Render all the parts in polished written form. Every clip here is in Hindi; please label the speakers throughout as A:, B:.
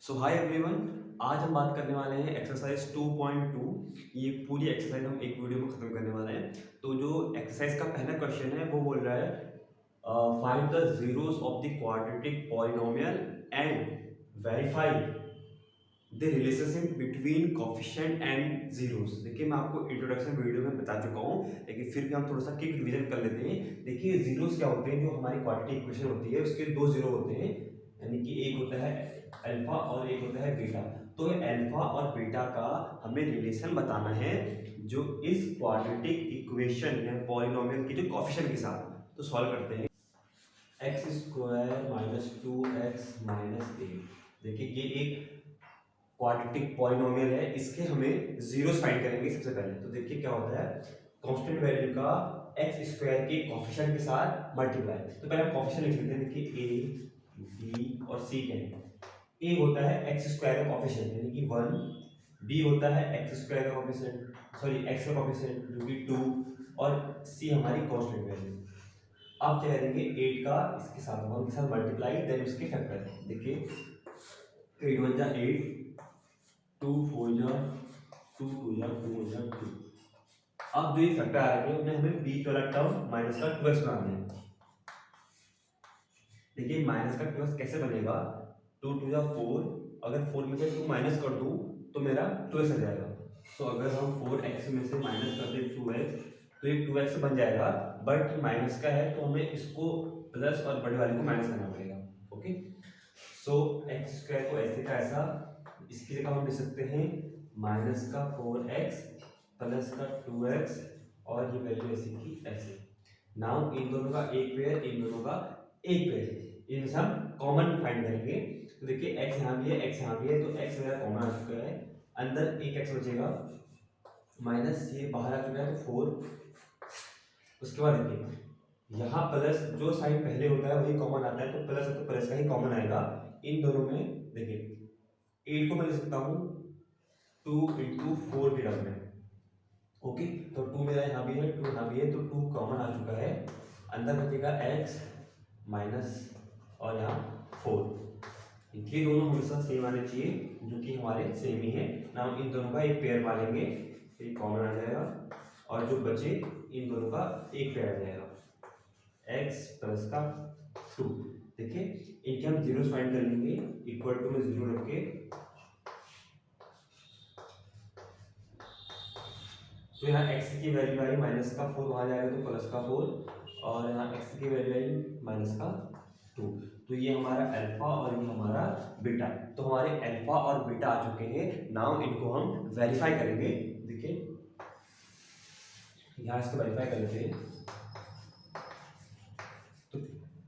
A: सो हाय एवरीवन। आज हम बात करने वाले हैं एक्सरसाइज 2.2। ये पूरी एक्सरसाइज हम एक वीडियो में ख़त्म करने वाले हैं। तो जो एक्सरसाइज का पहला क्वेश्चन है वो बोल रहा है find the zeros of the quadratic polynomial and verify the relationship between coefficient and zeros. देखिए मैं आपको इंट्रोडक्शन वीडियो में बता चुका हूँ, लेकिन फिर भी हम थोड़ा सा क्विक रिवीजन कर लेते हैं। देखिए जीरोस क्या होते हैं, जो हमारी क्वाड्रेटिक इक्वेशन होती है उसके दो जीरो होते हैं, यानी कि एक होता है अल्फा और एक होता है बीटा। तो अल्फा और बीटा का हमें रिलेशन बताना है जो इस क्वाड्रेटिक इक्वेशन या पॉलिनोमियल के जो कोफिशिएंट के साथ। तो सॉल्व करते हैं। X square minus two x minus eight. देखिए ये एक क्वाड्रेटिक पॉलिनोमियल है, इसके हमें जीरोस फाइंड करेंगे सबसे पहले। तो देखिए क्या होता है, कांस्टेंट वैल्यू का एक्स स्क्वायर के कोफिशिएंट के साथ मल्टीप्लाई। तो पहले हम कोफिशिएंट लिख लेते हैं। देखिए ए बी और सी के हैं। ए होता है एक्स स्क्वायर का कोफिशिएंट यानी कि 1, बी होता है एक्स स्क्वायर का कोफिशिएंट, सॉरी एक्स का कोफिशिएंट जो कि 2, और सी हमारी कांस्टेंट वैल्यू। अब क्या करेंगे, 8 का इसके साथ 1 के साथ मल्टीप्लाई, देन उसके फैक्टर। देखिए 8 1 जा 8, 2 4 जा 2, 2 जा 2 जा 2। अब जो ये फैक्टर आ रहे हैं उन्हें हमें बीच वाला टर्म माइनस का 2x बनाना है। देखिए माइनस का 2x कैसे बनेगा, 2 2 जा 4, अगर 4 में से 2 माइनस कर दूं तो मेरा 2x आ जाएगा। तो अगर हम 4x में से माइनस कर दें 2x तो ये 2x बन जाएगा, बट माइनस का है तो हमें इसको प्लस और बड़े वाले को माइनस करना पड़ेगा। ओके, सो एक्स स्क्वायर को ऐसे का ऐसा, इसकी जगह हम लिख सकते हैं माइनस का 4x प्लस का 2x और ये वैल्यू ऐसे की ऐसे। नाउ इन दोनों का एक पेयर, इन दोनों का एक पेयर, इनमें से हम कॉमन फाइंड करेंगे। तो देखिए x यहाँ भी है, x यहाँ भी है, तो x मेरा कॉमन आ चुका है, अंदर एक x बचेगा, माइनस ये बाहर आ चुका है तो 4। उसके बाद देखिए यहाँ प्लस, जो साइन पहले होता है वही कॉमन आता है, तो प्लस है तो प्लस का ही कॉमन आएगा इन दोनों में। देखिए 8 को मैं लिख सकता हूँ 2 इंटू 4 के टर्म में। ओके, तो 2 मेरा यहाँ भी है, 2 यहाँ भी है, तो 2 कॉमन आ चुका है, अंदर बचेगा x माइनस और यहाँ 4। ये दोनों हमेशा सेम आने चाहिए, जो कि हमारे सेम ही है। नाउ इन दोनों का एक पेयर मानेंगे, ये कॉमन आ जाएगा, और जो बचे इन दोनों का एक पेयर आ जाएगा, x प्लस का 2। देखिए इनके हम जीरो फाइंड कर लेंगे, इक्वल टू में जीरो रख के। तो यहाँ x की वैल्यू आई माइनस का 4, वहाँ जाएगा तो प्लस का 4, और यहाँ x की वैल्यू आई माइनस का 2। तो ये हमारा अल्फा और ये हमारा बीटा। तो हमारे अल्फा और बीटा आ चुके हैं। नाउ इनको हम वेरीफाई करेंगे। देखिए यहाँ इसको वेरीफाई कर लेते हैं। तो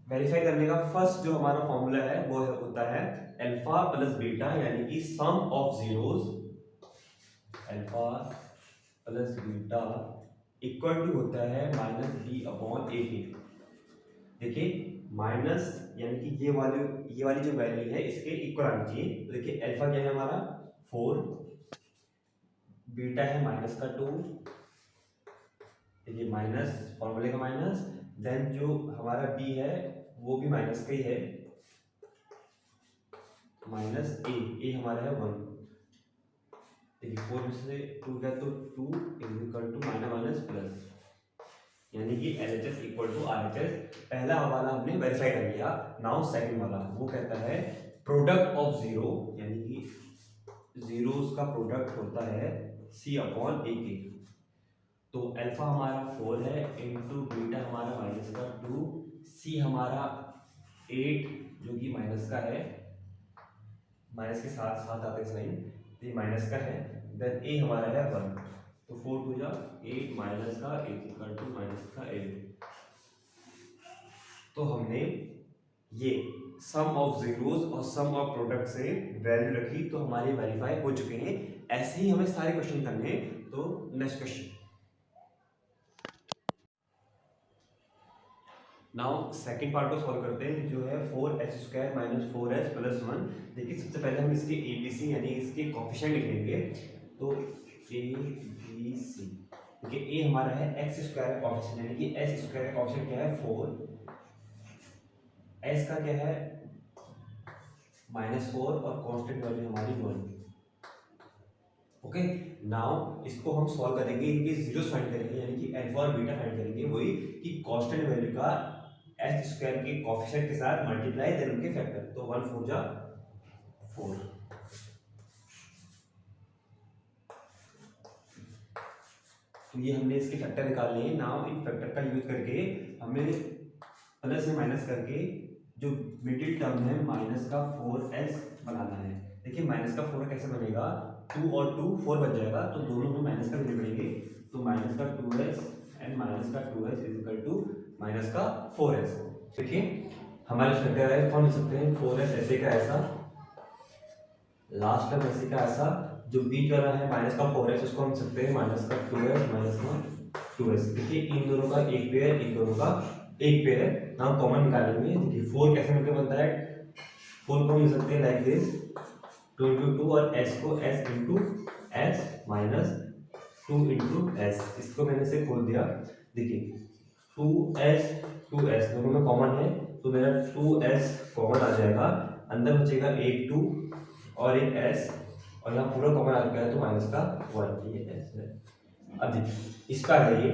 A: वेरीफाई करने का फर्स्ट जो हमारा फॉर्मूला है वो होता है अल्फा प्लस बीटा, यानी कि sum of zeros, alpha plus beta equal to होता है माइनस बी अपॉन ए के। देखिए माइनस यानी कि ये वाली जो वैल्यू है इसके इक्वल आनी चाहिए। तो देखिए अल्फा क्या है हमारा 4, बीटा है माइनस का 2, देखिए माइनस फॉर्मूले का माइनस, देन जो हमारा बी है वो भी माइनस का ही है, माइनस ए हमारा है 1। देखिए 4 में से 2 गया तो 2 is equal to minus minus plus, यानी कि LHS इक्वल टू RHS। पहला वाला हमने वेरीफाई कर लिया। नाउ सेकंड वाला वो कहता है प्रोडक्ट ऑफ जीरो, यानी कि जीरोस का प्रोडक्ट होता है C अपॉन ए के। तो अल्फा हमारा 4 है इंटू बीटा हमारा माइनस का 2, C हमारा 8 जो कि माइनस का है, माइनस के साथ साथ आते हैं साइन, तो ये माइनस का है, देन ए हमारा है 1। तो 4 2 जा 8 माइनस का 8 इक्वल टू माइनस का 8। तो हमने ये सम ऑफ जीरोस और सम ऑफ प्रोडक्ट से वैल्यू रखी, तो हमारे वेरीफाई हो चुके हैं। ऐसे ही हमें सारे क्वेश्चन करने हैं। तो next question, now second part को सॉल्व करते हैं, जो है 4x² माइनस 4s प्लस 1। देखिए सबसे पहले हम इसके ABC यानी इसके कोफिशिएंट लिख लेंगे। तो a b c, देखिए a हमारा है x² का कोफिशिएंट, यानी कि s² का कोफिशिएंट क्या है 4, s का क्या है -4 और कांस्टेंट वैल्यू हमारी 1। ओके, नाउ इसको हम सॉल्व करेंगे, इनके जीरोस फाइंड करेंगे, यानी कि अल्फा और बीटा फाइंड करेंगे, वही कि कांस्टेंट वैल्यू का एच स्क्वायर के कोएफिशिएंट के साथ मल्टीप्लाई देन उनके फैक्टर। तो 1 4 जा 4। तो ये हमने इसके फैक्टर निकाल लिए। नाउ इन फैक्टर का यूज करके हमें प्लस से माइनस करके जो मिडिल टर्म है माइनस का 4s बनाना है। देखिए माइनस का 4 कैसे बनेगा, 2 और 2 4 बन जाएगा, तो दोनों में माइनस का वैल्यू पड़ेंगे। तो माइनस का 2s एंड माइनस का 2s is equal to minus का 4s। देखिए हमारे फैक्टर है कौन लिख सकते हैं, 4s ऐसे का ऐसा, लास्ट टर्म ऐसे का ऐसा, जो बीच वाला है माइनस का 4s उसको हम सकते हैं माइनस का 2s माइनस का 2s। देखिए इन दोनों का एक पेयर, इन दोनों का एक पेयर, नाउ कॉमन निकालेंगे। देखिए 4 कैसे मिलकर बनता है, 4 को हम लिख सकते हैं लाइक दिस 2 इंटू 2 और s को s into s minus 2 into s। इसको मैंने से खोल दिया। देखिए 2s 2s दोनों में कॉमन है, तो मेरा 2s कॉमन आ जाएगा, अंदर बचेगा एक 2 और एक s, और यहाँ पूरा कॉमन आ चुका है तो माइनस का 1, ये s है। अब देखिए इसका है ये,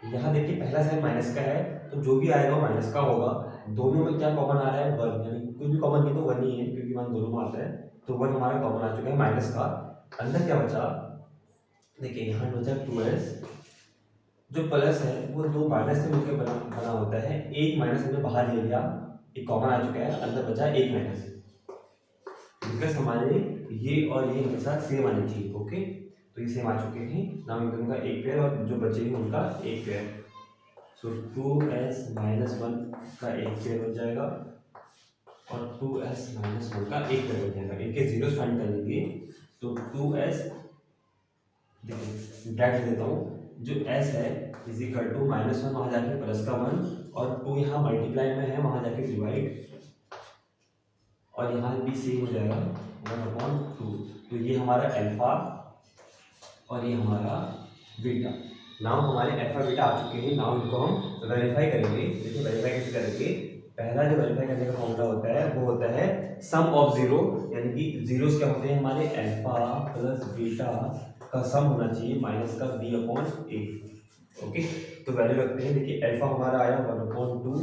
A: यहाँ देखिए पहला साइन माइनस का है, तो जो भी आएगा वो माइनस का होगा। दोनों में क्या कॉमन आ रहा है, 1, यानी कुछ भी कॉमन नहीं तो 1 ही है, क्योंकि 1 दोनों में आता है, तो 1 हमारा कॉमन आ चुका है माइनस का। अंदर क्या बचा, देखिए यहाँ बचा 2s, जो प्लस है वो दो माइनस से मिलकर बना होता है, एक माइनस हमने बाहर ले लिया, एक कॉमन आ चुका है, अंदर बचा एक माइनस, बिकॉज हमारे ये और ये हमेशा सेम आनी चाहिए। ओके, तो ये सेम आ चुके हैं, नाउ इन दोनों का एक पेयर और जो बचे हैं उनका एक पेयर। सो 2s माइनस 1 का एक पेयर हो जाएगा और 2s माइनस 1 का एक पेयर हो जाएगा। इनके जीरोस फाइंड कर लेंगे। तो 2s, देखिए ब्रैकेट देता हूँ, जो s है इज इक्वल टू माइनस 1 वहाँ जाके प्लस का 1 और 2 यहाँ मल्टीप्लाई में है वहाँ जाके डिवाइड, और यहाँ भी सेम हो जाएगा 1/2। तो ये हमारा अल्फा और ये हमारा बीटा। नाउ हमारे अल्फा बीटा आ चुके हैं, नाउ इनको हम वेरीफाई करेंगे। देखिए वेरीफाई कैसे करेंगे, पहला जो वेरीफाई करने का फॉर्मूला होता है वो होता है सम ऑफ जीरो, यानी कि जीरोस क्या होते हैं हमारे, अल्फा प्लस बीटा का सम होना चाहिए माइनस का b/a। ओके, तो वैल्यू रखते हैं। देखिए अल्फा हमारा आया 1/2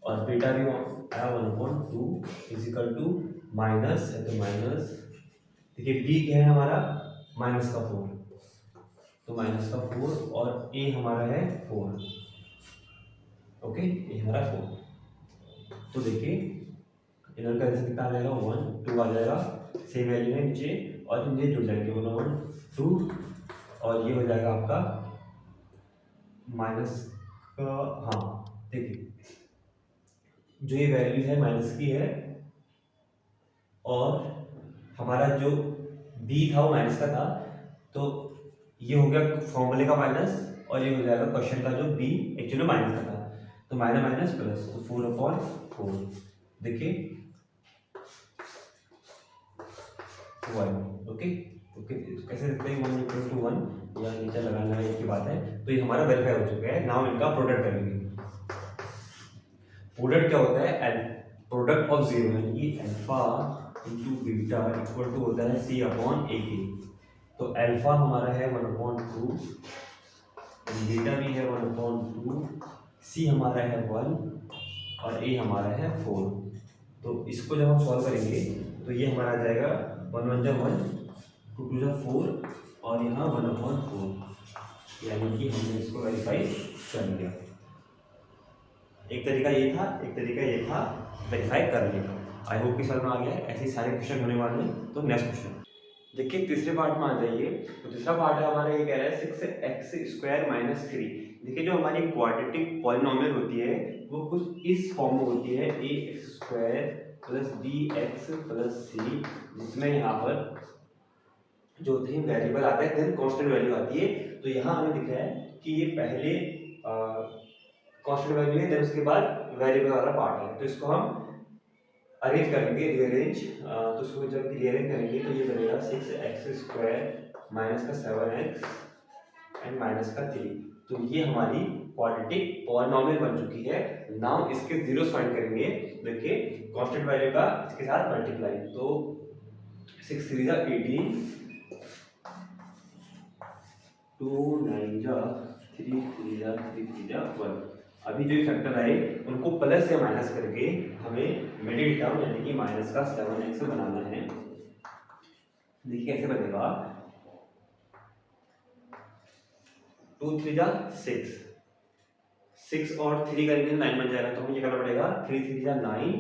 A: और बीटा भी आया 1/2 इज इक्वल टू माइनस है तो माइनस, देखिए बी क्या है हमारा माइनस का 4, तो माइनस का 4 और ए हमारा है 4। ओके, ये हमारा 4। तो देखिए इनर का आंसर कितना आ जाएगा, 1 2 आ जाएगा, सेम वैल्यू है नीचे, और ये जुड़ जाएंगे 1 2, और ये हो जाएगा आपका माइनस का, हाँ देखिए जो ये वैल्यू है माइनस की है, और हमारा जो b था वो माइनस का था, तो ये हो गया फॉर्मूले का माइनस, और ये हो जाएगा क्वेश्चन का जो b एक्चुअली माइनस का था, तो माइनस माइनस प्लस, तो 4/4। देखिए 1। ओके, ओके कैसे लिखते हैं 1 इक्वल टू 1, या नीचे लगाना है एक ही बात है। तो ये हमारा वेरीफाई हो चुका है। नाउ इनका प्रोडक्ट करेंगे। प्रोडक्ट क्या होता है, प्रोडक्ट ऑफ जीरो, यानी कि alpha into beta equal to होता है c/a। तो अल्फा हमारा है 1/2, बीटा भी है 1/2, c हमारा है 1 और a हमारा है 4। तो इसको जब हम सॉल्व करेंगे तो ये हमारा आ जाएगा 1 1 जा 1, 2 2 जा 4, और यहाँ 1/4, यानी कि हमने इसको वेरीफाई कर लिया। एक तरीका ये था, एक तरीका ये था वेरीफाई करने का। आई होप कि समझ में आ गया है। ऐसे सारे क्वेश्चन होने वाले हैं। तो नेक्स्ट क्वेश्चन देखिए, तीसरे पार्ट में आ जाइए। तो तीसरा पार्ट है हमारा, ये कह रहा है 6x² - 3। देखिए जो हमारी क्वाड्रेटिक पॉलिनोमियल होती है वो कुछ इस फॉर्म में होती है, ax² + bx + c, जिसमें यहाँ पर जो होते हैं वेरिएबल आते हैं, देन कांस्टेंट वैल्यू आती है। तो यहाँ हमें दिख रहा है कि ये पहले कांस्टेंट वैल्यू है, देन उसके बाद वेरिएबल वाला पार्ट है। तो इसको हम अरेंज करेंगे, रीअरेंज। तो इसको जब रीअरेंज करेंगे तो ये बनेगा 6x² - 7x एंड -3। तो ये हमारी क्वाड्रेटिक पॉलिनोमियल बन चुकी है। नाउ इसके जीरोस फाइंड करेंगे। देखिए कांस्टेंट वैल्यू का इसके साथ मल्टीप्लाई, तो 6 3 जा 18, 2 9 जा 3 3 जा 3 3 जा 1। अभी जो फैक्टर आए उनको प्लस या माइनस करके हमें मिडिल टर्म यानी कि माइनस का 7x बनाना है। देखिए कैसे बनेगा, 2 3 जा 6, 6 और 3 करेंगे 9 बन जाएगा, तो हमें ये करना पड़ेगा 3 3 जा 9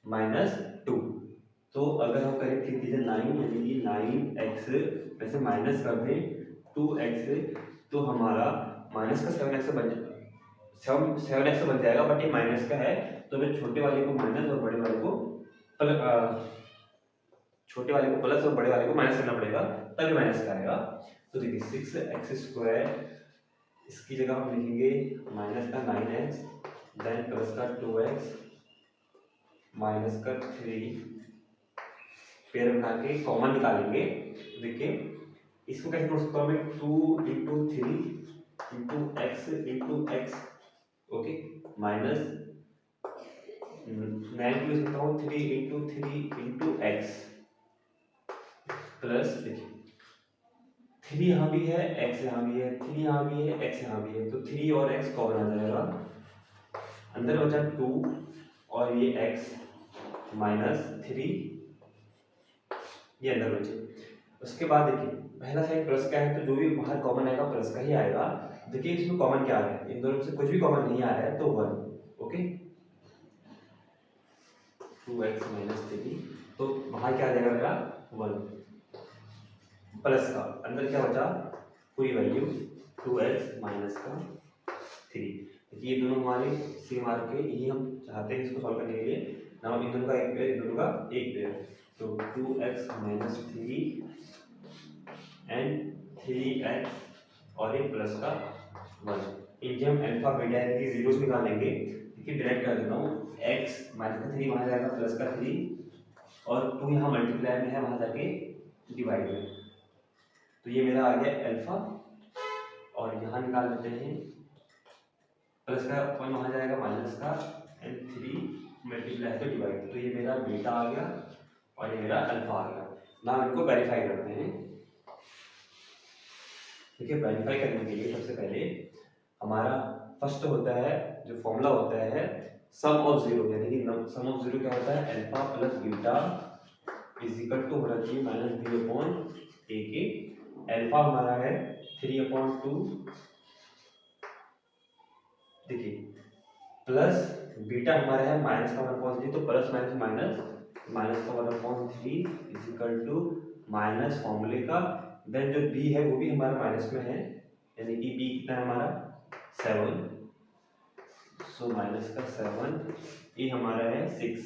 A: माइनस 2। तो अगर हम करें 3 3 जा 9 यानी कि 9x में से माइनस कर दें 2x, तो हमारा माइनस का 7x बन जाएगा, 7x बन जाएगा, बट ये माइनस का है तो हमें छोटे वाले को माइनस और बड़े वाले को छोटे वाले को प्लस और बड़े वाले को माइनस करना पड़ेगा, तभी माइनस का आएगा। तो देखिए 6x², इसकी जगह हम लिखेंगे माइनस का 9x, देन प्लस का 2x, माइनस का 3, पेयर बना के कॉमन निकालेंगे। देखिए इसको कैसे कर सकता हूँ मैं, 2 × 3 × x × x, ओके, माइनस 9 को लिख सकता हूँ 3 × 3 × x, प्लस देखिए 3 यहाँ भी है, x यहाँ भी है, 3 यहाँ भी है, x यहाँ भी है, तो 3 और x कॉमन आ जाएगा, अंदर बचा 2 और ये x माइनस 3 ये अंदर बचे। उसके बाद देखिए पहला साइन प्लस का है तो जो भी बाहर कॉमन आएगा प्लस का ही आएगा। देखिए इसमें कॉमन क्या है, इन दोनों में से कुछ भी कॉमन नहीं आ रहा है तो 1, ओके, 2x माइनस 3, तो बाहर क्या आ जाएगा मेरा 1, प्लस का अंदर क्या बचा पूरी वैल्यू 2x माइनस का 3। ये दोनों हमारे सी मार्क के, यही हम चाहते हैं इसको सॉल्व करने के लिए। नाउ इन दोनों का एक पेयर, इन दोनों का एक पेयर, तो 2x माइनस 3 एंड 3x और ये प्लस का 1। इनके हम अल्फा बीटा की जीरोस निकालेंगे। देखिए डायरेक्ट कर देता हूँ, x माइनस का 3 वहाँ जाएगा प्लस का 3 और 2 यहाँ मल्टीप्लाई में है वहाँ जाके डिवाइड में, तो ये मेरा आ गया अल्फा। और यहाँ निकाल लेते हैं प्लस का 1 वहाँ जाएगा माइनस का एंड 3 मल्टीप्लाई तो डिवाइड, तो ये मेरा बीटा आ गया और ये मेरा अल्फा आ गया। ना इनको वेरीफाई करते हैं। देखिए वेरीफाई करने के लिए सबसे पहले हमारा फर्स्ट होता है जो फॉर्मूला होता है सम ऑफ जीरो, यानी कि सम ऑफ जीरो क्या होता है, alpha plus beta is equal to होना चाहिए माइनस बी अपॉन ए के। अल्फा हमारा है 3/2, देखिए प्लस बीटा हमारा है माइनस का 1/3, तो प्लस माइनस माइनस, माइनस का 1/3 इज इक्वल टू माइनस फॉर्मूले का, देन जो b है वो भी हमारा माइनस में है, यानी कि b कितना है हमारा 7, सो माइनस का 7, ये हमारा है 6।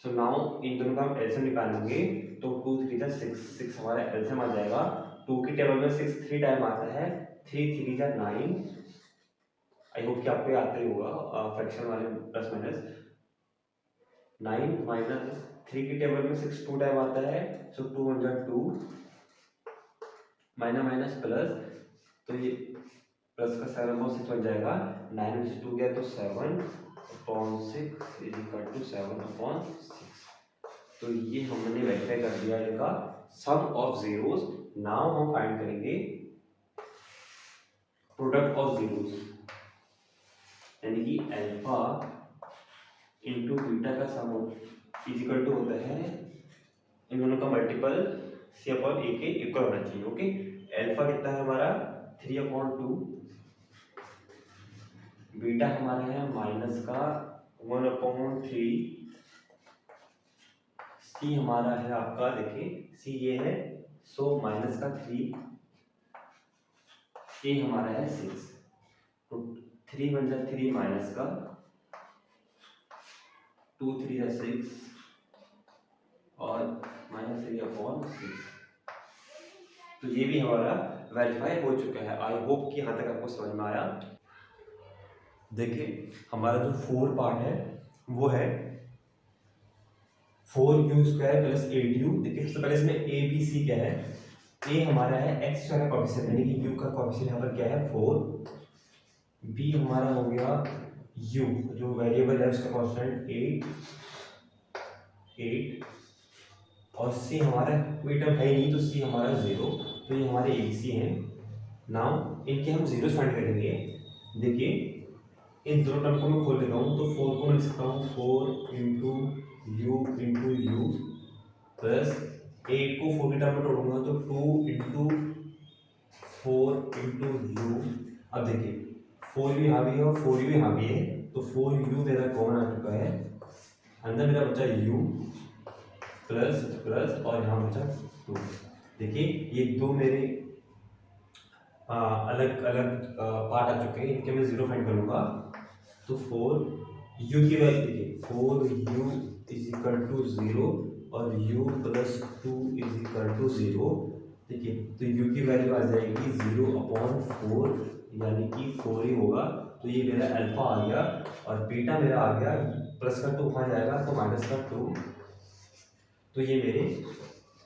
A: सो नाउ इन दोनों का हम एलसीएम निकालेंगे, तो 2 3 जा 6, 6 हमारा एलसीएम आ जाएगा। 2 की टेबल में 6 3 टाइम आता है, 3 3 जा 9, आई होप कि आपको याद ही होगा फ्रैक्शन वाले प्लस माइनस, 9 माइनस 3 की टेबल में 6 2 टाइम आता है, सो 2 1 जा 2, माइनस माइनस प्लस, तो ये प्लस का 7/6 बन जाएगा, 9 में से 2 गया तो 7/6 इज इक्वल टू 7/6। तो ये हमने वेरीफाई कर दिया इनका सम ऑफ जीरोस। नाउ हम फाइंड करेंगे प्रोडक्ट ऑफ जीरोस, यानी कि अल्फा इंटू बीटा का सम इज इक्वल टू होता है इन दोनों का मल्टीपल सी अपॉन ए के इक्वल होना चाहिए, ओके। अल्फा कितना है हमारा 3/2, बीटा हमारा है माइनस का 1/3, सी हमारा है आपका, देखिए सी ये है, सो माइनस का 3, ए हमारा है 6, तो 3 बन जाए 3 माइनस का 2 3 जा 6 और माइनस 3/6। तो ये भी हमारा वेरीफाई हो चुका है। आई होप कि यहाँ तक आपको समझ में आया। देखिए हमारा जो 4 पार्ट है वो है 4u² प्लस 8u। देखिए सबसे पहले इसमें ए बी सी क्या है, ए हमारा है एक्स का कोएफिशिएंट, यानी कि u का कोएफिशिएंट यहाँ पर क्या है 4, बी हमारा हो गया यू, जो वेरिएबल है उसका कॉन्स्टेंट 8, और सी हमारा कोई टर्म है ही नहीं, तो सी हमारा 0, तो ये हमारे एक सी हैं। नाउ इनके हम जीरो फाइंड करेंगे। देखिए इन दोनों टर्म को मैं खोल देता हूँ, तो 4 को मैं लिख सकता हूँ 4 इंटू यू प्लस 8 को 4 की टर्म में तोड़ूंगा तो 2 इंटू 4 इंटू यू। अब देखिए 4 भी यहाँ भी है और 4 भी यहाँ भी है, तो 4u मेरा कॉमन आ चुका है, अंदर मेरा बचा u प्लस प्लस और यहाँ बचा 2। देखिए ये दो मेरे अलग अलग पार्ट आ चुके हैं, इनके मैं जीरो फाइंड करूँगा। तो 4u की वैल्यू देखिए 4u इज इक्वल टू 0 और u plus 2 is equal to 0। देखिए तो u की वैल्यू आ जाएगी 0/4, यानी कि 4 ही होगा। तो ये मेरा अल्फा आ गया और बीटा मेरा आ गया, प्लस का 2 वहाँ जाएगा तो माइनस का 2। तो ये मेरे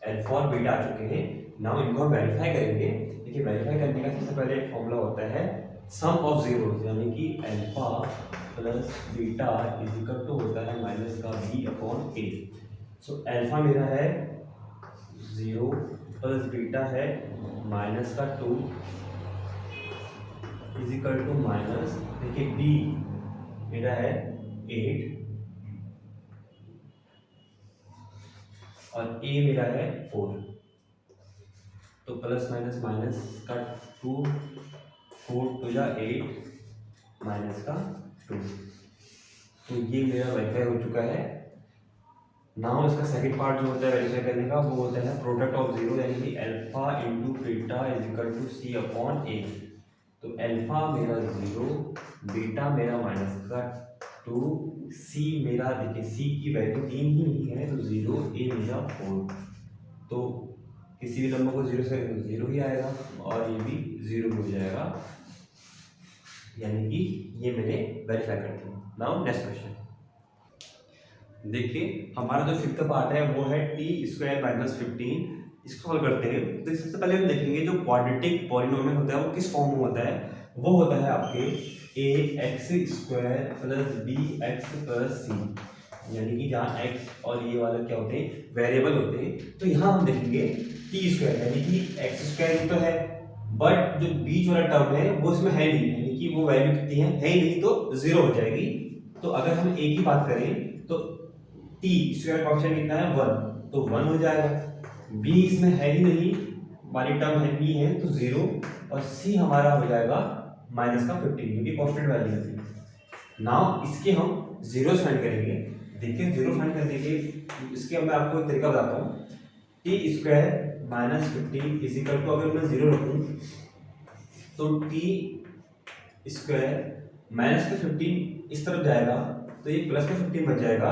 A: अल्फा और बीटा आ चुके हैं। नाउ इनको हम वेरीफाई करेंगे। देखिए वेरीफाई करने का सबसे पहले एक फॉर्मूला होता है सम ऑफ जीरो, यानी कि alpha plus beta is equal to होता है माइनस का b/a। सो अल्फा मेरा है 0 प्लस बीटा है माइनस का 2 इज इक्वल टू माइनस, देखिए b मेरा है 8 और a मेरा है 4, तो प्लस माइनस माइनस का 2, 4 टू जा 8 माइनस का 2। तो ये मेरा वेरीफाई हो चुका है। नाउ इसका सेकंड पार्ट जो होता है वेरीफाई करने का, वो होता है प्रोडक्ट ऑफ जीरो, यानी कि alpha into beta is equal to c/a। तो अल्फा मेरा 0, बीटा मेरा माइनस का 2, सी मेरा देखिए सी की वैल्यू 3 ही नहीं है तो 0, ए मेरा 4। तो किसी भी नंबर को 0 से 0 ही आएगा और ये भी 0 हो जाएगा, यानी कि ये मैंने वेरीफाई कर दिया। नाउ नेक्स्ट क्वेश्चन देखिए, हमारा जो फिफ्थ पार्ट है वो है t² माइनस 15। इसको सॉल्व करते हैं तो सबसे पहले हम देखेंगे जो क्वाड्रेटिक पॉलिनोमियल होता है वो किस फॉर्म में होता है। वो होता है आपके ax² plus bx plus c, यानी कि जहाँ x और ये वाले क्या होते हैं वेरिएबल होते हैं। तो यहाँ हम देखेंगे t² यानी कि x² तो है, बट जो बीच वाला टर्म है वो इसमें है नहीं, यानी कि वो वैल्यू कितनी है ही नहीं, तो 0 हो जाएगी। तो अगर हम a की बात करें तो t² ऑप्शन कितना है 1, तो 1 हो जाएगा। b इसमें है ही नहीं, वाली टर्म है नहीं है तो 0, और c हमारा हो जाएगा माइनस का 15, क्योंकि कॉन्स्टेंट वैल्यू है। नाउ इसके हम जीरो फाइंड करेंगे। देखिए जीरो फाइंड करने के इसके मैं आपको एक तरीका बताता हूँ। t² minus 15 is equal to, अगर मैं 0 रखूँ तो t² माइनस का 15 इस तरफ जाएगा तो ये प्लस का 15 बच जाएगा,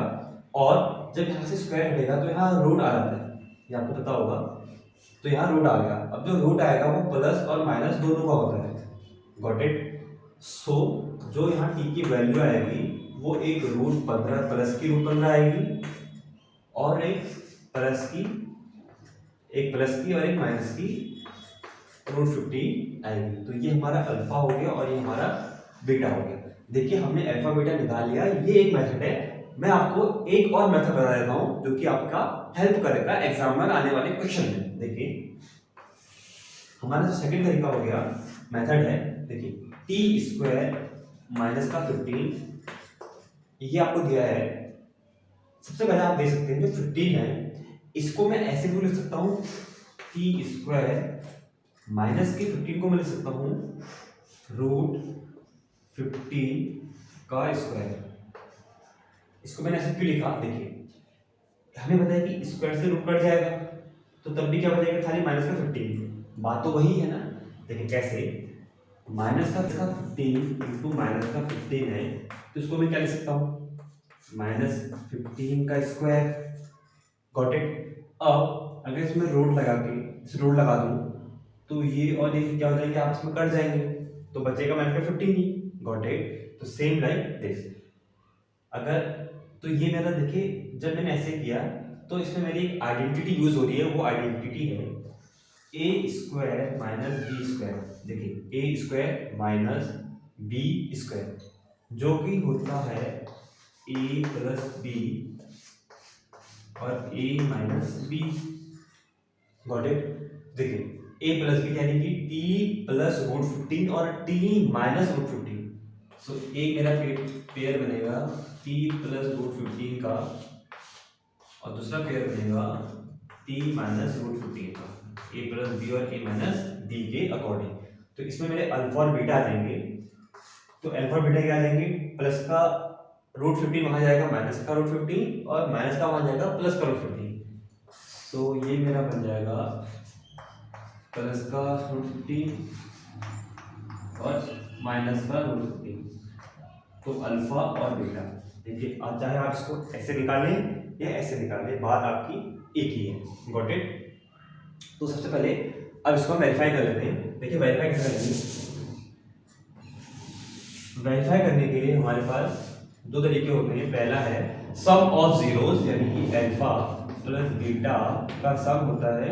A: और जब यहाँ से स्क्वायर हटेगा तो यहाँ रूट आ जाता है, ये आपको पता होगा। तो यहाँ रूट आ गया। अब जो रूट आएगा वो प्लस और माइनस दोनों का होता है, गॉट इट। सो जो यहाँ t की वैल्यू आएगी वो एक रूट 15 प्लस की रूट 15 आएगी, और एक प्लस की और एक माइनस की रूट 15 आएगी। तो ये हमारा अल्फा हो गया और ये हमारा बीटा हो गया। देखिए हमने अल्फा बीटा निकाल लिया, ये एक मेथड है। मैं आपको एक और मेथड बता देता हूं जो कि आपका हेल्प करेगा एग्जाम में आने वाले क्वेश्चन में। देखिए हमारा जो सेकंड तरीका हो गया मेथड है, देखिए t² माइनस का 15 ये आपको दिया है। सबसे पहले आप देख सकते हैं जो 15 है इसको मैं ऐसे भी लिख सकता हूँ, t² माइनस के 15 को मैं लिख सकता हूँ रूट 15 का स्क्वायर। इसको मैंने ऐसे क्यों लिखा, देखिए हमें पता है कि स्क्वायर से रूट कट जाएगा तो तब भी क्या बचेगा, खाली माइनस का 15। बात तो वही है ना। देखिए कैसे, माइनस का 15 इंटू माइनस का 15 है, तो इसको मैं क्या लिख सकता हूँ माइनस 15 का स्क्वायर, गॉट इट। अब अगर इसमें रूट लगा के इस रूट लगा दूँ तो ये और ये क्या हो जाएंगे, आपस में कट जाएंगे, तो बचेगा माइनस का 15 ही, गॉट इट। तो सेम लाइक दिस। अगर तो ये मेरा देखिए जब मैंने ऐसे किया तो इसमें मेरी एक आइडेंटिटी यूज हो रही है, वो आइडेंटिटी है a² माइनस b²। देखिए a² माइनस बी स्क्वायर, जो कि होता है ए प्लस बी और ए माइनस बी। Got it. देखिए ए प्लस बी यानी कि टी प्लस रूट 15 और टी माइनस रूट 15। सो एक मेरा पेयर बनेगा टी प्लस रूट 15 का और दूसरा पेयर बनेगा टी माइनस रूट 15 का, ए प्लस बी और ए माइनस बी के अकॉर्डिंग। तो इसमें मेरे अल्फा और बीटा आ जाएंगे। तो अल्फा और बीटा क्या आ जाएंगे, प्लस का रूट 15 वहां जाएगा माइनस का रूट 15 और माइनस का वहां जाएगा प्लस का रूट 15। सो ये मेरा बन जाएगा प्लस का रूट 15 और माइनस का रूट 15। तो अल्फा और बीटा देखिए, चाहे आप इसको ऐसे निकालें या ऐसे निकालें, बात आपकी एक ही है। Got it. तो सबसे पहले अब इसको हम वेरीफाई कर लेते हैं। देखिए वेरीफाई कैसे करेंगे। वेरीफाई करने के लिए हमारे पास दो तरीके होते हैं। पहला है सम ऑफ जीरोस, यानी कि अल्फा प्लस बीटा का सम होता है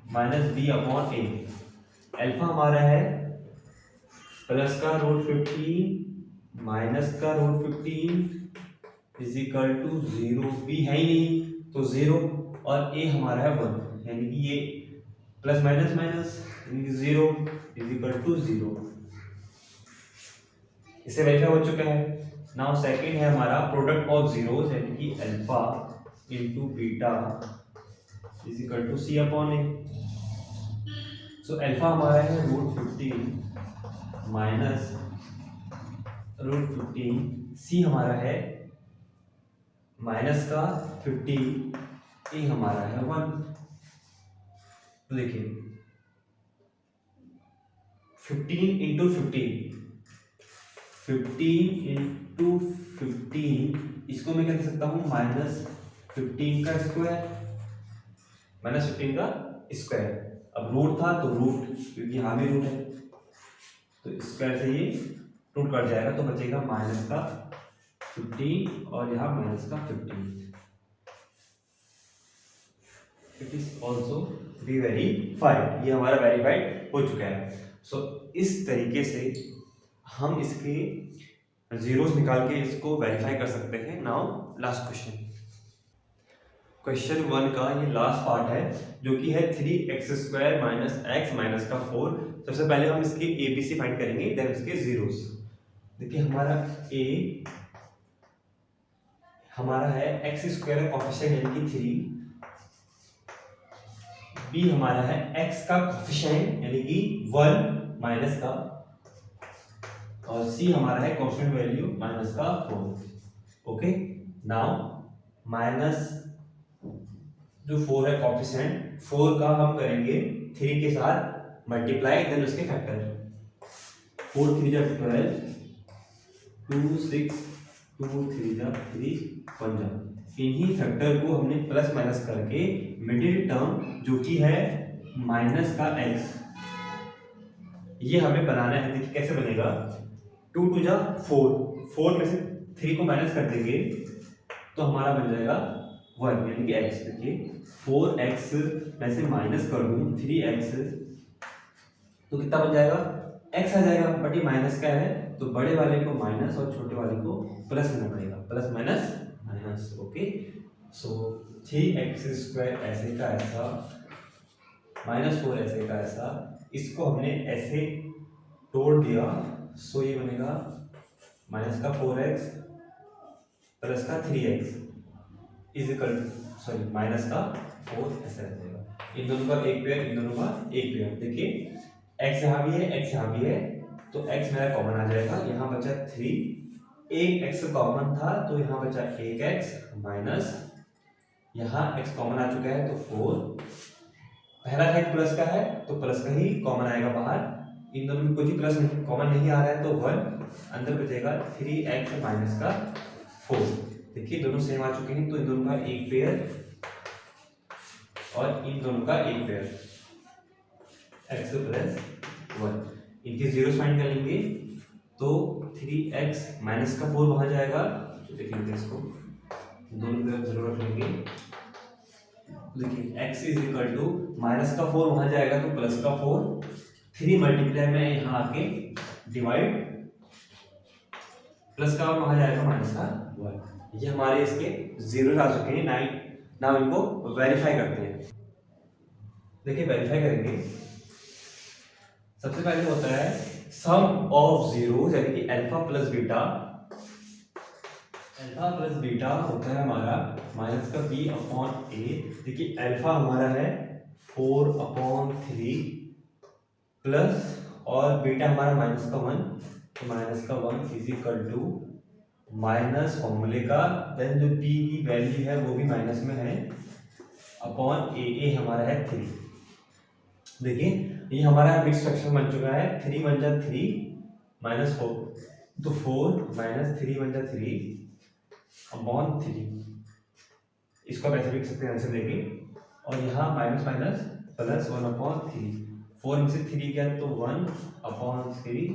A: minus b upon a. Alpha हमारा है प्लस का रूट 15 माइनस का root 15 is equal to 0। B है ही नहीं तो 0 और ए हमारा है 1, यानी कि ये प्लस माइनस माइनस यानी कि 0 इज इक्वल टू 0। इसे वेरीफाई हो चुका है। नाउ सेकंड है हमारा प्रोडक्ट ऑफ जीरोस, यानी कि alpha into beta is equal to c upon a. So alpha हमारा है रूट 15 माइनस रूट 15, सी हमारा है माइनस का 15, ए हमारा है 1। तो देखिए 15 इंटू 15 इसको मैं क्या लिख सकता हूँ माइनस 15 का स्क्वायर, माइनस 15 का स्क्वायर। अब रूट था तो रूट, क्योंकि यहाँ भी रूट है तो स्क्वायर से ये रूट कट जाएगा तो बचेगा माइनस का 15 और यहाँ माइनस का 15। It is also be verified. ये हमारा वेरीफाइड हो चुका है। सो इस तरीके से हम इसके जीरोस निकाल के इसको वेरीफाई कर सकते हैं। नाउ लास्ट क्वेश्चन, क्वेश्चन 1 का ये लास्ट पार्ट है, जो कि है 3x² माइनस एक्स माइनस का 4। सबसे पहले हम इसके एबीसी फाइंड करेंगे, देन इसके जीरोस। देखिए हमारा ए हमारा है x² का कोफिशिएंट यानी कि 3, बी हमारा है x का कोफिशिएंट यानी कि 1 माइनस का, और सी हमारा है कांस्टेंट वैल्यू माइनस का 4। ओके। नाउ माइनस जो 4 है कोफिशिएंट, 4 का हम करेंगे 3 के साथ मल्टीप्लाई, देन उसके फैक्टर। 4 3 जा 12, 2 6, 2 3 जा 3, 1 जा। इन्हीं फैक्टर को हमने प्लस माइनस करके मिडिल टर्म जो कि है माइनस का x, ये हमें बनाना है। देखिए कैसे बनेगा, 2 2 जा 4, 4 में से 3 को माइनस कर देंगे तो हमारा बन जाएगा 1 यानी कि x। देखिए 4x में से माइनस कर दूं 3x तो कितना बन जाएगा, x आ जाएगा। बट ये माइनस का है तो बड़े वाले को माइनस और छोटे वाले को प्लस लेना पड़ेगा, प्लस माइनस माइनस। ओके। सो 3x² ऐसे का ऐसा माइनस 4 ऐसे का ऐसा, इसको हमने ऐसे तोड़ दिया। सो ये बनेगा माइनस का 4x प्लस का 3x is equal, sorry minus का 4 ऐसे रह जाएगा। इन दोनों का एक पेयर, इन दोनों का एक पेयर। देखिए x यहाँ भी है, x यहाँ भी है, तो x मेरा कॉमन आ जाएगा। यहाँ बचा 3, एक x कॉमन था तो यहाँ बचा एक x माइनस, यहाँ x कॉमन आ चुका है तो 4। पहला साइड प्लस का है तो प्लस का ही कॉमन आएगा बाहर। इन दोनों में कुछ भी प्लस नहीं कॉमन नहीं आ रहा है तो 1, अंदर बचेगा 3x माइनस का 4। देखिए दोनों सेम आ चुके हैं तो इन दोनों का एक पेयर और इन दोनों का एक पेयर, x प्लस 1। इनके जीरोस फाइंड कर लेंगे तो 3x माइनस का 4 वहां जाएगा, तो देख लेंगे इसको दोनों तरफ जीरो रख लेंगे। देखिए x is equal to minus का 4 वहां जाएगा तो प्लस का 4, 3 मल्टीप्लाई में यहाँ आके डिवाइड प्लस का वन वहाँ जाएगा माइनस का वन। ये हमारे इसके जीरो आ चुके हैं। नाउ इनको वेरीफाई करते हैं। देखिए वेरीफाई करेंगे। सबसे पहले होता है सम ऑफ जीरो यानी कि alpha plus beta. Alpha plus beta होता है हमारा माइनस का बी अपॉन ए। देखिए अल्फा हमारा है 4/3 प्लस और बीटा हमारा माइनस का वन, तो माइनस का one is equal to minus फॉर्मूले का देन जो पी की वैल्यू है वो भी माइनस में है अपॉन ए हमारा है 3। देखिए ये हमारा मिक्स फ्रैक्शन बन चुका है। 3 बन जा 3 माइनस 4, तो 4 माइनस 3 बन जा 3 अपॉन 3। इसको आप ऐसे लिख सकते हैं आंसर देंगे। और यहाँ माइनस माइनस प्लस 1/3। 4 में से 3 गया तो 1/3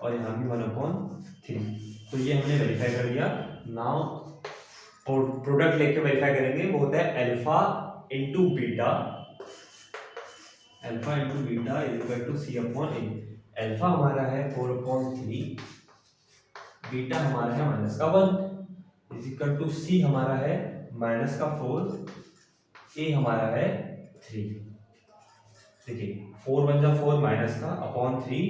A: और यहाँ भी 1/3। तो ये हमने वेरीफाई कर दिया। नाउ प्रोडक्ट लेके वेरीफाई करेंगे। वो होता है alpha into beta. Alpha into beta is equal to c upon a. Alpha हमारा है 4/3, बीटा हमारा है माइनस का 1 इज इक्वल टू सी हमारा है माइनस का 4, ए हमारा है 3। देखिए 4 बन जा 4 माइनस का अपॉन 3,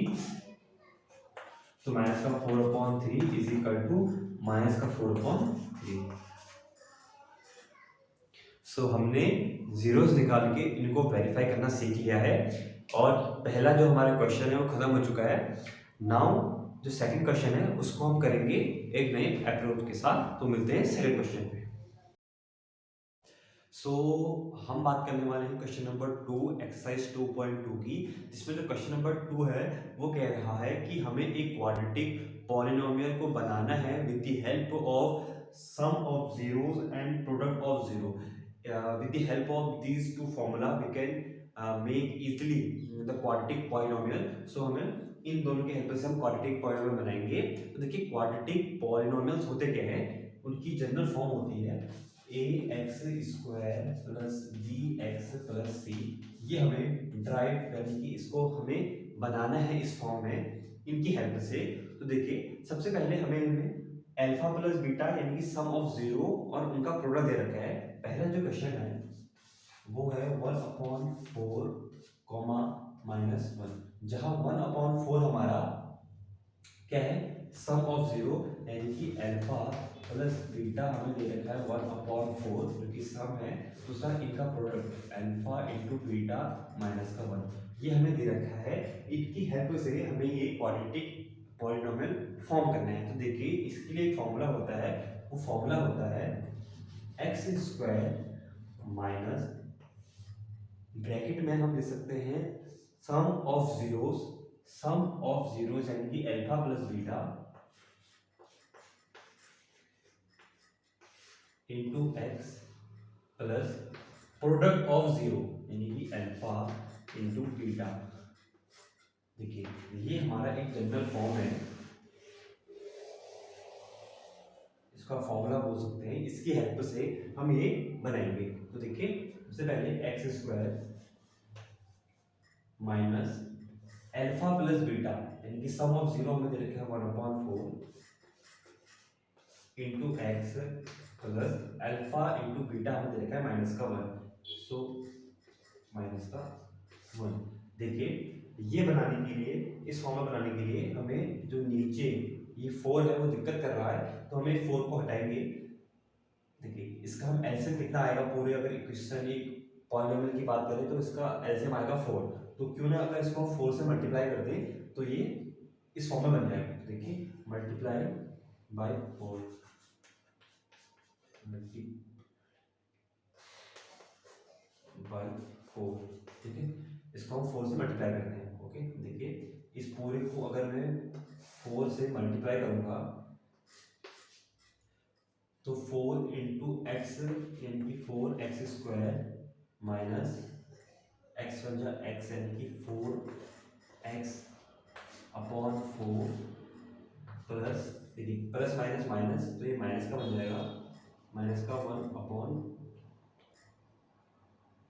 A: तो माइनस का 4/3 इज इक्वल टू माइनस का 4/3। सो हमने जीरोस निकाल के इनको वेरीफाई करना सीख लिया है और पहला जो हमारा क्वेश्चन है वो खत्म हो चुका है। नाउ जो सेकंड क्वेश्चन है उसको हम करेंगे एक नए अप्रोच के साथ। तो मिलते हैं सेकंड क्वेश्चन पे। हम बात करने वाले हैं क्वेश्चन नंबर 2 एक्सरसाइज 2.2 की, जिसमें जो क्वेश्चन नंबर 2 है वो कह रहा है कि हमें एक क्वाड्रेटिक पॉलिनोमियल को बनाना है with the help of sum of zeros and product of zero. With the help of these two formula we can make easily the quadratic polynomial. So हमें इन दोनों की हेल्प से हम क्वाड्रेटिक पॉलिनोमियल बनाएंगे। तो देखिए क्वाड्रेटिक पॉलिनोमियल्स होते क्या है, उनकी जनरल फॉर्म होती है ax² plus bx plus c। ये हमें ड्राइव यानी कि इसको हमें बनाना है इस फॉर्म में इनकी हेल्प से। तो देखिए सबसे पहले हमें अल्फा प्लस बीटा यानी कि सम ऑफ जीरो और उनका प्रोडक्ट दे रखा है। पहला जो क्वेश्चन है वो है 1/4 कॉमा -1, जहां 1/4 हमारा क्या है सम ऑफ जीरो यानी कि अल्फा प्लस बीटा हमें दे रखा है 1/4 जो कि सम है। दूसरा इनका product alpha into beta minus का 1 ये हमें दे रखा है। इनकी हेल्प से हमें ये क्वाड्रेटिक पॉलिनोमियल फॉर्म करना है। तो देखिए इसके लिए एक फॉर्मूला होता है, वो फॉर्मूला होता है x² माइनस ब्रैकेट में हम दे सकते हैं सम ऑफ जीरोस यानी कि alpha plus beta into x plus product of zero यानी कि अल्फा इंटू बीटा। देखिए ये हमारा एक जनरल फॉर्म है, इसका फॉर्मूला बोल सकते हैं। इसकी हेल्प से हम ये बनाएंगे। तो देखिए सबसे पहले x² minus alpha plus beta यानी कि सम ऑफ जीरो हमें दे रखा है 1/4 into x plus alpha into beta हमें दे रखा है माइनस का 1, सो माइनस का 1। देखिए ये बनाने के लिए, इस फॉर्मूला बनाने के लिए हमें जो नीचे ये 4 है वो दिक्कत कर रहा है, तो हमें 4 को हटाएंगे। देखिए इसका हम एलसीएम कितना आएगा पूरे, अगर इक्वेशन एक पॉलिनोमियल की बात करें तो इसका एलसीएम आएगा 4। तो क्यों ना अगर इसको हम 4 से मल्टीप्लाई कर दें तो ये इस फॉर्म में बन जाएगा। तो देखिए मल्टीप्लाई बाय 4 बाय 4, ठीक है। इसको हम 4 से मल्टीप्लाई करते हैं। ओके देखिए इस पूरे को अगर मैं 4 से मल्टीप्लाई करूंगा तो 4 इंटू एक्स यानी कि 4x² माइनस एक्स बन जा एक्स यानी कि 4x अपॉन 4 प्लस, देखिए प्लस माइनस माइनस तो ये माइनस का बन जाएगा माइनस का 1 अपॉन,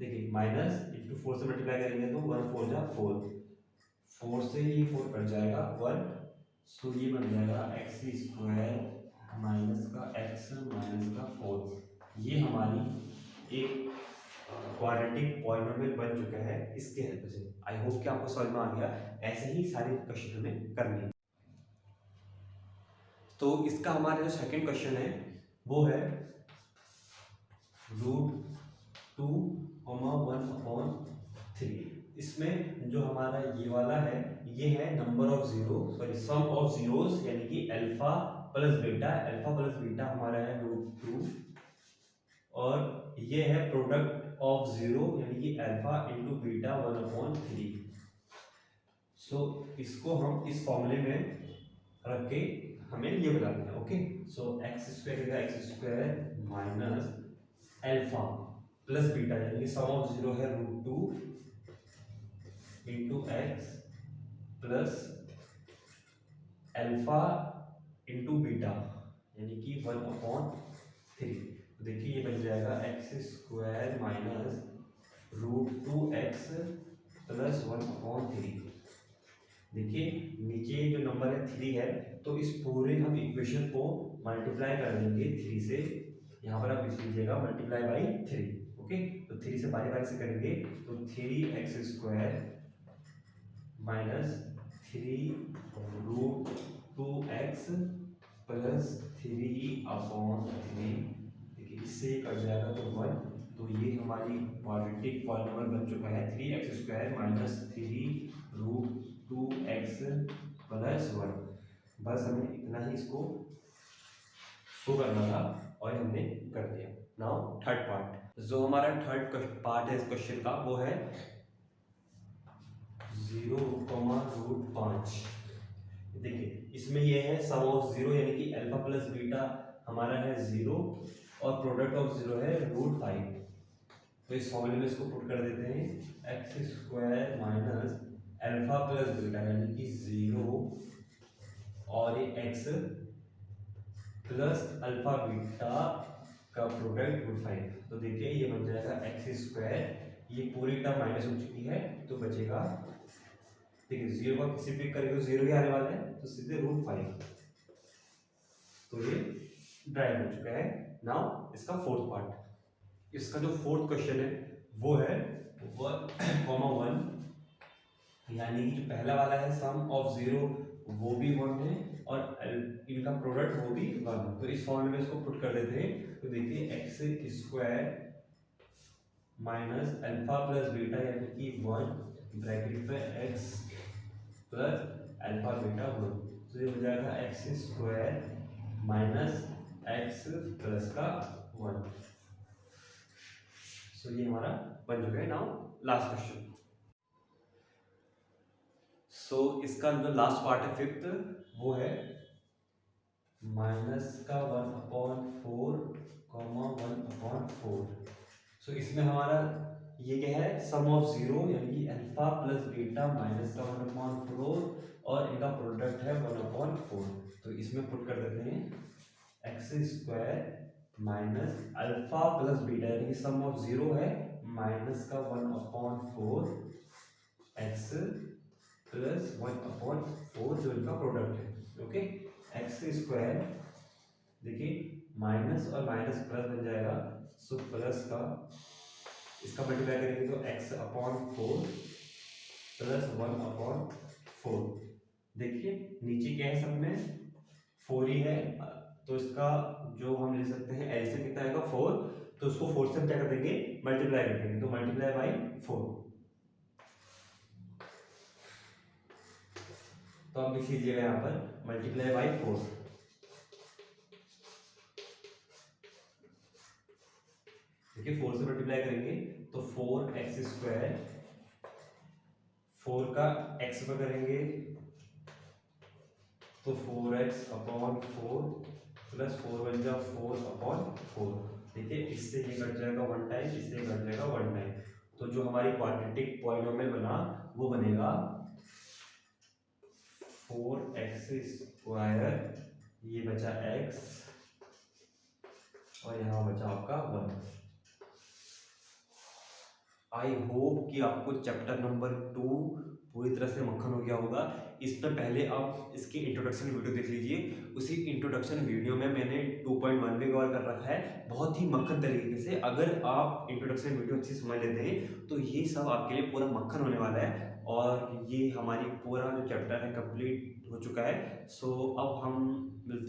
A: देखिए माइनस इंटू 4 से मल्टीप्लाई करेंगे तो 1 4 जा 4, 4 से ये 4 कट जाएगा 1 सो ये बन जाएगा एक्स स्क्वायर माइनस का एक्स माइनस का 4। ये हमारी एक क्वाड्रेटिक पॉलिनोमियल बन चुका है इसके हेल्प से। आई होप कि आपको समझ में आ गया। ऐसे ही सारे क्वेश्चन हमें करने हैं। तो इसका हमारा जो सेकंड क्वेश्चन है वो है √2, 1/3। इसमें जो हमारा ये वाला है ये है number of zero, sorry sum of zeros, यानी कि alpha plus beta. Alpha plus beta हमारा है √2 और ये है प्रोडक्ट ऑफ जीरो यानी कि अल्फा इंटू बीटा 1/3। सो इसको हम इस फॉर्मूले में रख के हमें ये बनाना है। ओके, सो x² minus alpha plus beta यानी कि सम ऑफ जीरो है √2 into x plus alpha into beta यानी कि 1/3। तो देखिए ये बन जाएगा x² माइनस √2x प्लस 1/3। देखिए नीचे जो नंबर है 3 है, तो इस पूरे हम इक्वेशन को मल्टीप्लाई कर देंगे 3 से। यहाँ पर आप लिख लीजिएगा मल्टीप्लाई बाई 3। ओके, तो 3 से बारी बारी से करेंगे तो 3x² माइनस 3√2x प्लस 3/3। देखिए इससे कट जाएगा तो 1। तो ये हमारी क्वाड्रेटिक पॉलिनोमियल बन चुका है 3x² माइनस 3√2x प्लस 1। बस हमें इतना ही इसको शो करना था और हमने कर दिया। नाउ थर्ड पार्ट, जो हमारा थर्ड पार्ट है इस क्वेश्चन का वो है 0,5। देखिए इसमें ये है सम ऑफ जीरो यानी कि अल्फा प्लस बीटा हमारा है 0 और प्रोडक्ट ऑफ जीरो है √5। तो इस फॉर्मूले में इसको पुट कर देते हैं x² minus alpha plus beta यानी कि 0 और ये x प्लस अल्फा बीटा का प्रोडक्ट √5। तो देखिए ये बन जाएगा x², ये पूरी टर्म माइनस हो चुकी है तो बचेगा, ठीक है, 0 का किसी पिक करेंगे तो 0 ही आने वाला है तो सीधे √5। तो ये ड्राइव हो चुका है। नाउ इसका फोर्थ पार्ट, इसका जो फोर्थ क्वेश्चन है वो है 1,1, यानी कि जो पहला वाला है सम ऑफ जीरो वो भी 1 है और इनका प्रोडक्ट वो भी 1 है। तो इस फॉर्मूले में इसको पुट कर देते हैं। तो देखिए x² minus alpha plus beta यानी कि 1 ब्रैकेट पे x प्लस अल्फा बीटा 1। तो ये हो जाएगा x² माइनस x प्लस का 1। सो ये हमारा बन चुका है। Now last question. सो इसका जो लास्ट पार्ट है फिफ्थ वो है माइनस का 1/4 1/4। सो इसमें हमारा ये क्या है सम ऑफ जीरो यानी कि अल्फा प्लस बीटा माइनस का 1/4 और इनका प्रोडक्ट है 1/4। तो इसमें पुट कर देते हैं x² minus alpha plus beta यानी कि सम ऑफ जीरो है माइनस का 1/4 x प्लस 1/4 जो इनका प्रोडक्ट है। ओके, x², देखिए माइनस और माइनस प्लस बन जाएगा। सो प्लस का इसका मल्टीप्लाई करेंगे तो x/4 प्लस 1/4। देखिए नीचे क्या है सब में 4 ही है, तो इसका जो हम ले सकते हैं एलसीएम कितना आएगा 4। तो उसको 4 से हम क्या कर देंगे मल्टीप्लाई कर देंगे, तो मल्टीप्लाई बाई 4। तो आप लिख लीजिएगा यहाँ पर मल्टीप्लाई बाई 4। देखिए 4 से मल्टीप्लाई करेंगे तो 4x², 4 का x पर करेंगे तो 4x/4 प्लस 4 बन जाए 4/4। देखिए इससे ये कट जाएगा 1 टाइम, इससे कट जाएगा 1 टाइम। तो जो हमारी क्वाड्रेटिक पॉलिनोमियल बना वो बनेगा 4x², ये बचा x और यहाँ बचा आपका 1। आई होप कि आपको चैप्टर नंबर 2 पूरी तरह से मक्खन हो गया होगा। इसमें पहले आप इसकी इंट्रोडक्शन वीडियो देख लीजिए। उसी इंट्रोडक्शन वीडियो में मैंने 2.1 भी कवर कर रखा है बहुत ही मक्खन तरीके से। अगर आप इंट्रोडक्शन वीडियो अच्छी समझ लेते हैं तो ये सब आपके लिए पूरा मक्खन होने वाला है और ये हमारी पूरा जो चैप्टर है कंप्लीट हो चुका है। सो अब हम मिलते